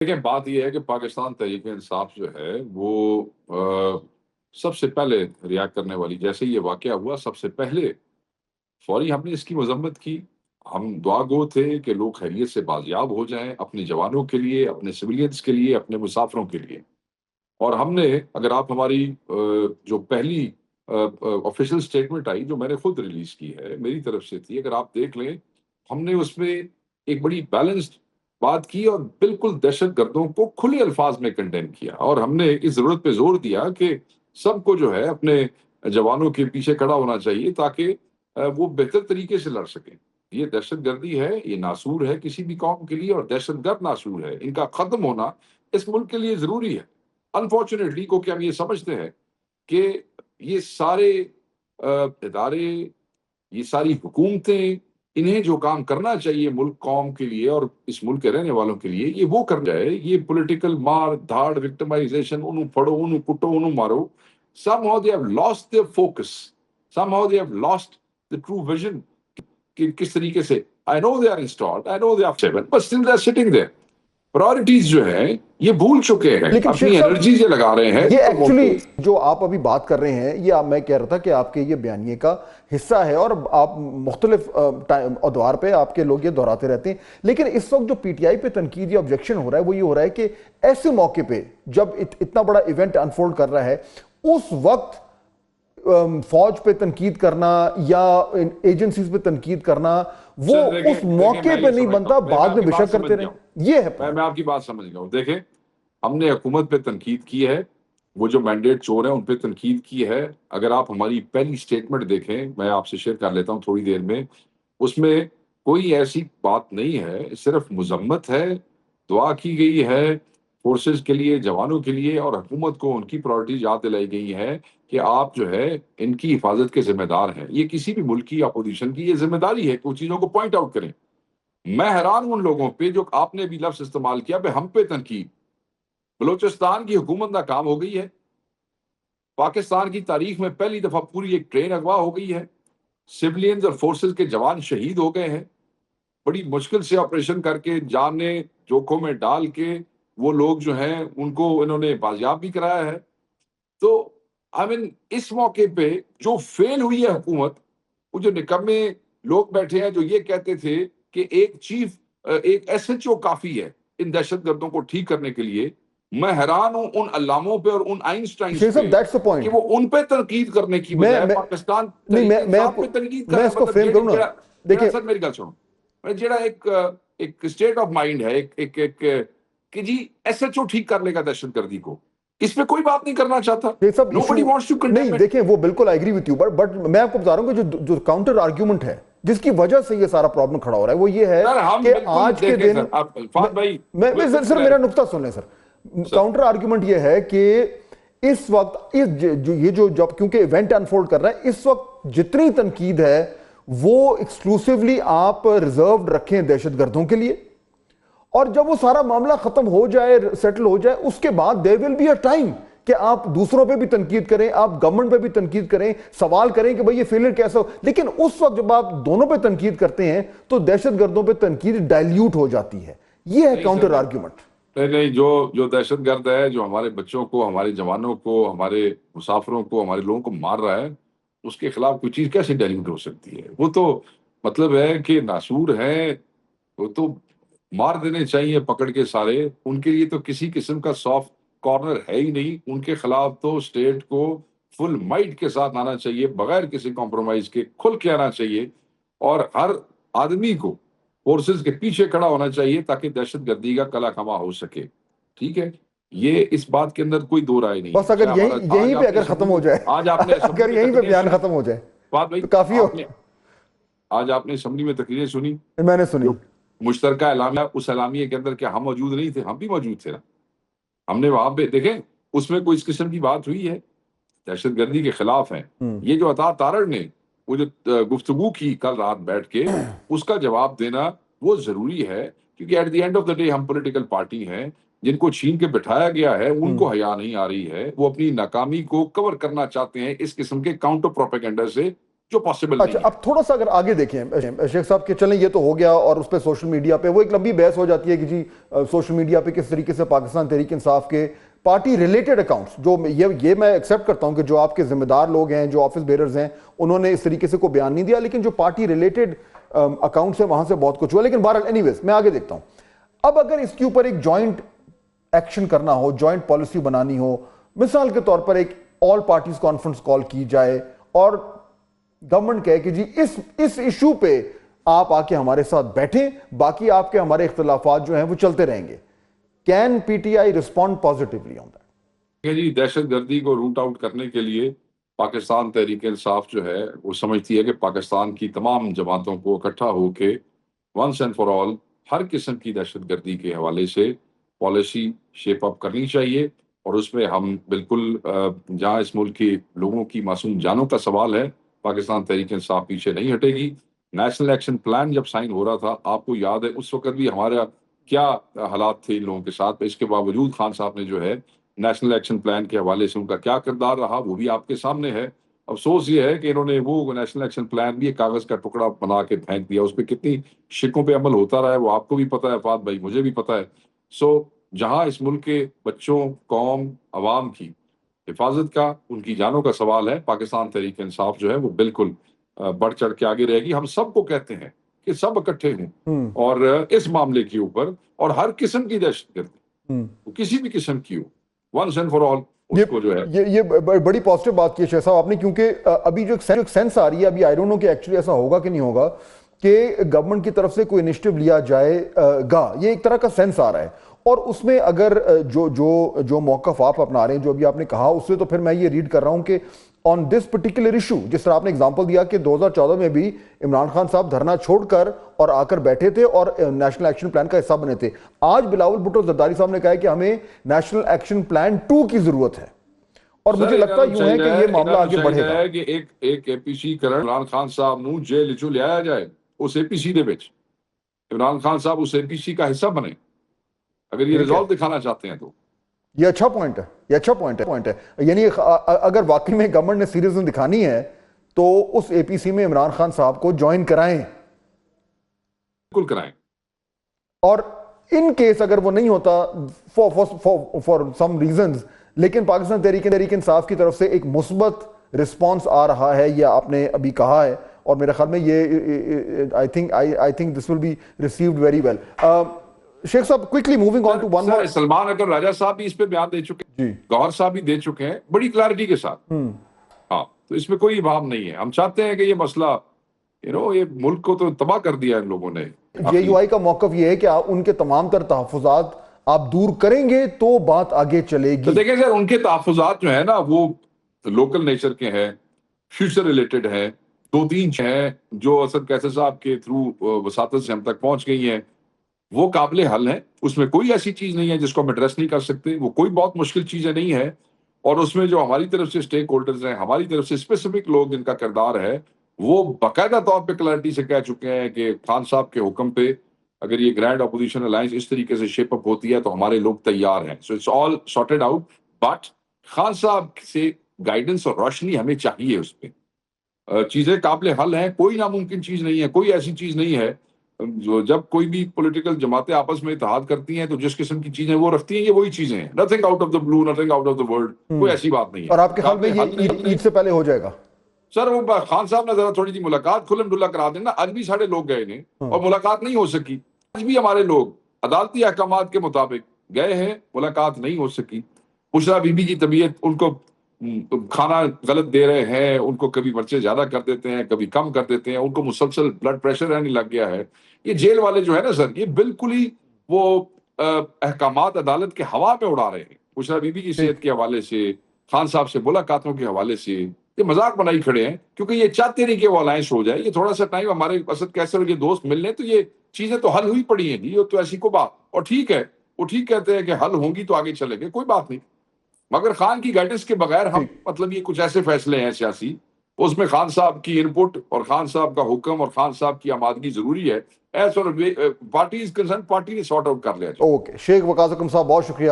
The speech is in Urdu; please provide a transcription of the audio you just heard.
دیکھیں بات یہ ہے کہ پاکستان تحریک انصاف جو ہے وہ سب سے پہلے ریاکٹ کرنے والی، جیسے یہ واقعہ ہوا سب سے پہلے فوری ہم نے اس کی مذمت کی۔ ہم دعا گو تھے کہ لوگ خیریت سے بازیاب ہو جائیں، اپنے جوانوں کے لیے، اپنے سویلینز کے لیے، اپنے مسافروں کے لیے۔ اور ہم نے، اگر آپ ہماری جو پہلی آفیشیل سٹیٹمنٹ آئی جو میں نے خود ریلیز کی ہے، میری طرف سے تھی، اگر آپ دیکھ لیں، ہم نے اس میں ایک بڑی بیلنسڈ بات کی اور بالکل دہشت گردوں کو کھلے الفاظ میں کنڈیم کیا، اور ہم نے اس ضرورت پہ زور دیا کہ سب کو جو ہے اپنے جوانوں کے پیچھے کھڑا ہونا چاہیے تاکہ وہ بہتر طریقے سے لڑ سکیں۔ یہ دہشت گردی ہے، یہ ناسور ہے کسی بھی قوم کے لیے، اور دہشت گرد ناسور ہے، ان کا ختم ہونا اس ملک کے لیے ضروری ہے۔ انفارچونیٹلی کو کہ ہم یہ سمجھتے ہیں کہ یہ سارے ادارے، یہ ساری حکومتیں، انہیں جو کام کرنا چاہیے ملک قوم کے لیے اور اس ملک کے رہنے والوں کے لیے، یہ وہ کر جائے۔ یہ پولیٹیکل مار دھاڑ، وکٹمائزیشن، انہوں پھڑو، انہوں کٹو، انہوں مارو، somehow they have lost their focus, somehow they have lost the true vision کہ کس طریقے سے I know they are installed, I know they are seven, but still they are sitting there. Priorities جو ہیں یہ بھول چکے ہیں، لیکن اپنی انرجیز یہ لگا رہے ہیں۔ یہ ایکچولی جو آپ ابھی بات کر رہے ہیں، یہ میں کہہ رہا تھا کہ آپ کے یہ بیانیے کا حصہ ہے، اور آپ مختلف ادوار پہ آپ کے لوگ یہ دہراتے رہتے ہیں۔ لیکن اس وقت جو پی ٹی آئی پہ تنقید یا آبجیکشن ہو رہا ہے وہ یہ ہو رہا ہے کہ ایسے موقع پہ جب اتنا بڑا ایونٹ انفولڈ کر رہا ہے، اس وقت فوج پہ تنقید کرنا یا ایجنسیز پہ تنقید کرنا وہ اس موقع پہ نہیں بنتا، بعد میں بے شک کرتے رہیں۔ یہ ہے میں آپ کی بات سمجھ گیا ہوں۔ دیکھیں، ہم نے حکومت پہ تنقید کی ہے، وہ جو مینڈیٹ چور ہیں ان پہ تنقید کی ہے۔ اگر آپ ہماری پہلی سٹیٹمنٹ دیکھیں، میں آپ سے شیئر کر لیتا ہوں تھوڑی دیر میں، اس میں کوئی ایسی بات نہیں ہے، صرف مذمت ہے، دعا کی گئی ہے فورسز کے لیے، جوانوں کے لیے، اور حکومت کو ان کی پرائرٹیز یاد دلائی گئی ہے کہ آپ جو ہے ان کی حفاظت کے ذمہ دار ہیں۔ یہ کسی بھی ملک کی اپوزیشن کی یہ ذمہ داری ہے کہ وہ چیزوں کو پوائنٹ آؤٹ کریں۔ میں حیران ہوں ان لوگوں پہ جو آپ نے بھی لفظ استعمال کیا ہم پہ تنقید۔ بلوچستان کی حکومت ناکام ہو گئی ہے، پاکستان کی تاریخ میں پہلی دفعہ پوری ایک ٹرین اغوا ہو گئی ہے، سولینز اور فورسز کے جوان شہید ہو گئے ہیں، بڑی مشکل سے آپریشن کر کے، جانیں جوکھوں میں ڈال کے وہ لوگ جو ہیں ان کو انہوں نے بازیاب بھی کرایا ہے۔ تو اس موقع پہ جو فیل ہوئی ہے حکومت، وہ جو نکمے لوگ بیٹھے ہیں جو یہ کہتے تھے کہ ایک ایس ایچ او کافی ہے ان دہشت گردوں کو ٹھیک کرنے کے لیے، میں حیران ہوں ان علاموں پہ اور ان آئنسٹائنز پہ کہ وہ ان پہ تنقید کرنے کی بجائے پاکستان پہ تنقید کرنے۔ میں اس کو فریم کروں نا، دیکھیں سر میری گل سنو، جڑا ایک اسٹیٹ آف مائنڈ ہے ایک کہ جی ایس ایچ او ٹھیک کر لے گا دہشت گردی کو، اس پہ کوئی بات نہیں کرنا چاہتا۔ Nobody wants to condemn نہیں، it. دیکھیں وہ بالکل I agree with you, but میں آپ کو بتا رہا ہوں کہ جو کاؤنٹر آرگیومنٹ ہے جس کی وجہ سے یہ سارا پرابلم کھڑا ہو رہا ہے وہ یہ ہے کہ آج کے دن سر میرا نقطہ سن لیں سر، کاؤنٹر آرگیومنٹ یہ ہے کہ اس وقت یہ جو جب کیونکہ ایونٹ انفولڈ کر رہا ہے، اس وقت جتنی تنقید ہے وہ ایکسکلوسیولی آپ ریزروڈ رکھیں دہشت گردوں کے لیے، اور جب وہ سارا معاملہ ختم ہو جائے، سیٹل ہو جائے، اس کے بعد there will be a time کہ آپ دوسروں پہ بھی تنقید کریں، آپ گورنمنٹ پہ بھی تنقید کریں، سوال کریں کہ بھئی یہ فیلئر کیسا ہو۔ لیکن اس وقت جب آپ دونوں پہ تنقید کرتے ہیں تو دہشت گردوں پہ تنقید ڈائلیوٹ ہو جاتی ہے۔ یہ ہے کاؤنٹر آرگیومنٹ۔ نہیں، جو دہشت گرد ہے، جو ہمارے بچوں کو، ہمارے جوانوں کو، ہمارے مسافروں کو، ہمارے لوگوں کو مار رہا ہے، اس کے خلاف کوئی چیز کیسے ڈائلیوٹ ہو سکتی ہے؟ وہ تو مطلب ہے کہ ناسور ہیں، وہ تو مار دینے چاہیے پکڑ کے سارے۔ ان کے لیے تو کسی قسم کا سافٹ کارنر ہے ہی نہیں، ان کے خلاف تو اسٹیٹ کو فل مائٹ کے ساتھ آنا چاہیے، بغیر کسی کمپرومائز کے کھل کے آنا چاہیے، اور ہر آدمی کو فورسز کے پیچھے کھڑا ہونا چاہیے تاکہ دہشت گردی کا کلا خما ہو سکے۔ ٹھیک ہے، یہ اس بات کے اندر کوئی دو رائے نہیں۔ بس اگر یہیں پہ اگر ختم ہو جائے، آج آپ نے اگر یہیں پہ بیان ختم ہو جائے تو کافی ہو۔ آج آپ نے اسمبلی میں تقریریں سنی، میں نے سنی مشترکہ اعلامیہ، اس اعلامیے کے اندر کیا ہم موجود نہیں تھے؟ ہم بھی موجود تھے نا۔ ہم نے وہاں پہ دیکھیں اس میں کوئی اس قسم کی بات ہوئی ہے؟ دہشت گردی کے خلاف ہیں۔ یہ جو عطا تارڑ نے وہ جو گفتگو کی کل رات بیٹھ کے، اس کا جواب دینا وہ ضروری ہے، کیونکہ at the end of the day ہم پولیٹیکل پارٹی ہیں، جن کو چھین کے بٹھایا گیا ہے ان کو حیا نہیں آ رہی ہے، وہ اپنی ناکامی کو کور کرنا چاہتے ہیں اس قسم کے کاؤنٹر پروپیگنڈا سے جو پاسبل نہیں اچھا اب تھوڑا سا اگر آگے دیکھیں شیخ صاحب کہ چلیں یہ تو ہو گیا، اور اس پہ سوشل میڈیا پہ وہ ایک لمبی بحث ہو جاتی ہے کہ جی سوشل میڈیا پہ کس طریقے سے پاکستان تحریک انصاف کے پارٹی ریلیٹڈ اکاؤنٹس، جو یہ میں ایکسیپٹ کرتا ہوں کہ جو آپ کے ذمہ دار لوگ ہیں، جو آفس بیررز ہیں، انہوں نے اس طریقے سے کوئی بیان نہیں دیا، لیکن جو پارٹی ریلیٹڈ اکاؤنٹس ہیں وہاں سے بہت کچھ ہوا. لیکن بہرحال اینی ویز میں آگے دیکھتا ہوں. اب اگر اس کے اوپر ایک جوائنٹ ایکشن کرنا ہو، جوائنٹ پالیسی بنانی ہو، مثال کے طور پر ایک آل پارٹیز کانفرنس کال کی جائے اور گورنمنٹ کہے کہ جی اس ایشو پہ آپ آ کے ہمارے ساتھ بیٹھیں، باقی آپ کے ہمارے اختلافات جو ہیں وہ چلتے رہیں گے، can P T I respond positively on that? جی دہشت گردی کو روٹ آؤٹ کرنے کے لیے پاکستان تحریک انصاف جو ہے وہ سمجھتی ہے کہ پاکستان کی تمام جماعتوں کو اکٹھا ہو کے ونس اینڈ فار آل ہر قسم کی دہشت گردی کے حوالے سے پالیسی شیپ اپ کرنی چاہیے. اور اس میں ہم بالکل جہاں اس ملک کے لوگوں کی معصوم جانوں کا سوال ہے، پاکستان تحریک انصاف پیچھے نہیں ہٹے گی. نیشنل ایکشن پلان جب سائن ہو رہا تھا، آپ کو یاد ہے اس وقت بھی ہمارا کیا حالات تھے ان لوگوں کے ساتھ. اس کے باوجود خان صاحب نے جو ہے نیشنل ایکشن پلان کے حوالے سے ان کا کیا کردار رہا وہ بھی آپ کے سامنے ہے. افسوس یہ ہے کہ انہوں نے وہ نیشنل ایکشن پلان بھی ایک کاغذ کا ٹکڑا بنا کے پھینک دیا. اس پہ کتنی شکوں پہ عمل ہوتا رہا ہے وہ آپ کو بھی پتہ ہے فہد بھائی، مجھے بھی پتہ ہے. جہاں اس ملک کے بچوں، قوم، عوام کی حفاظت کا، ان کی جانوں کا سوال ہے، پاکستان تحریک انصاف جو ہے وہ بالکل بڑھ چڑھ کے آگے رہے گی. ہم سب کو کہتے ہیں کہ سب اکٹھے ہوں اور اس معاملے کے اوپر، اور ہر قسم کی دہشت گردی کسی بھی قسم کی ہو، ونس اینڈ فار آل اس کو جو ہے. یہ بڑی پازیٹیو بات کی ہے شیخ صاحب آپ نے، کیونکہ ابھی جو ایک سینس آ رہی ہے، ابھی آئی ڈونٹ نو کہ ایکچولی ایسا ہوگا کہ نہیں ہوگا، کہ گورنمنٹ کی طرف سے کوئی انیشیٹو لیا جائے گا، یہ ایک طرح کا سینس آ رہا ہے. اور اس میں اگر جو موقف آپ اپنا رہے ہیں، جو ابھی آپ نے کہا، اس سے تو پھر میں یہ ریڈ کر رہا ہوں کہ آن دس پرٹیکولر ایشو، جس طرح آپ نے اگزامپل دیا کہ 2014 میں بھی عمران خان صاحب دھرنا چھوڑ کر اور آ کر بیٹھے تھے اور نیشنل ایکشن پلان کا حصہ بنے تھے. آج بلاول بھٹو زرداری صاحب نے کہا ہے کہ ہمیں نیشنل ایکشن پلان 2 کی ضرورت ہے، اور مجھے لگتا یوں ہے کہ یہ معاملہ آگے بڑھے گا. کہ ایک اے پی سی کرن عمران خان صاحب نو جیل چو لے آیا جائے اس اے پی سی دے وچ، عمران خان صاحب اس اے پی سی کا حصہ بنے اگر یہ ریزالو دکھانا چاہتے ہیں تو. یہ اچھا پوائنٹ ہے، یہ اچھا پوائنٹ ہے. یعنی اگر واقعی میں گورنمنٹ نے سیریسنس دکھانی ہے تو اس اے پی سی میں عمران خان صاحب کو جوائن کرائیں، بالکل کرائیں. اور ان کیس اگر وہ نہیں ہوتا فار سم ریزنز، لیکن پاکستان تحریک انصاف کی طرف سے ایک مثبت رسپانس آ رہا ہے، یہ آپ نے ابھی کہا ہے، اور میرے خیال میں یہ I think this will be received very well. Sheikh صاحب quickly moving on to one more. Salman Akram Raja صاحب بھی اس پہ بیان دے چکے ہیں، گوہر صاحب بھی دے چکے ہیں بڑی کلیئرٹی کے ساتھ. ہاں تو اس میں کوئی ابہام نہیں ہے. ہم چاہتے ہیں کہ یہ مسئلہ یہ ملک کو تو تباہ کر دیا ان لوگوں نے. جے یو آئی کا موقف یہ ہے کہ ان کے تمام تر تحفظات آپ دور کریں گے تو بات آگے چلے گی. دیکھیں سر، ان کے تحفظات جو ہیں نا وہ لوکل نیچر کے ہیں، فیوچر ریلیٹڈ ہیں. 2-3 ہیں جو اسد کیسر صاحب کے تھرو وساطت سے ہم تک پہنچ گئی ہیں، وہ قابل حل ہیں. اس میں کوئی ایسی چیز نہیں ہے جس کو ہم ایڈریس نہیں کر سکتے. وہ کوئی بہت مشکل چیزیں نہیں ہے. اور اس میں جو ہماری طرف سے سٹیک ہولڈرز ہیں، ہماری طرف سے اسپیسیفک لوگ جن کا کردار ہے، وہ باقاعدہ طور پہ کلیئرٹی سے کہہ چکے ہیں کہ خان صاحب کے حکم پہ اگر یہ گرینڈ اپوزیشن الائنس اس طریقے سے شیپ اپ ہوتی ہے تو ہمارے لوگ تیار ہیں. So it's all sorted out. But Khan صاحب سے گائیڈنس اور روشنی ہمیں چاہیے. اس پہ چیزیں قابل حل ہیں، کوئی ناممکن چیز نہیں ہے. کوئی ایسی چیز نہیں ہے جو جب کوئی بھی پولیٹیکل جماعتیں آپس میں اتحاد کرتی ہیں تو جس قسم کی چیزیں وہ رکھتی ہیں یہ وہی چیزیں ہیں. Nothing out of the blue, nothing out of the world, کوئی ایسی بات نہیں ہے. اور آپ کے خیال میں یہ عید سے پہلے ہو جائے گا؟ سر وہ خان صاحب نے ذرا تھوڑی سی ملاقات کھلم ڈھلا کرا دینا. آج بھی سارے لوگ گئے ہیں اور ملاقات نہیں ہو سکی. آج بھی ہمارے لوگ عدالتی احکامات کے مطابق گئے ہیں، ملاقات نہیں ہو سکی. بشرا بی بی کی طبیعت، ان کو کھانا غلط دے رہے ہیں، ان کو کبھی مرچیں زیادہ کر دیتے ہیں، کبھی کم کر دیتے ہیں، ان کو مسلسل بلڈ پریشر رہنے لگ گیا ہے. یہ جیل والے جو ہے نا سر، یہ بالکل ہی وہ احکامات عدالت کے ہوا میں اڑا رہے ہیں. بشرا بی بی کی صحت کے حوالے سے، خان صاحب سے ملاقاتوں کے حوالے سے یہ مذاق بنائی کھڑے ہیں، کیونکہ یہ چاہتے نہیں کہ وہ الائنس ہو جائے. یہ تھوڑا سا ٹائم ہمارے اسد کیسر کے دوست مل لیں تو یہ چیزیں تو حل ہوئی پڑی ہیں جی. یہ تو ایسی کو بات، اور ٹھیک ہے وہ ٹھیک کہتے ہیں کہ حل ہوں گی تو آگے چلیں گے، کوئی بات نہیں. مگر خان کی گائیڈنس کے بغیر ہم مطلب یہ کچھ ایسے فیصلے ہیں سیاسی، اس میں خان صاحب کی انپٹ اور خان صاحب کا حکم اور خان صاحب کی آمادگی ضروری ہے. As far party is concern, party نے سارٹ آؤٹ کر لیا. اوکے شیخ وقاص اکرم صاحب بہت شکریہ.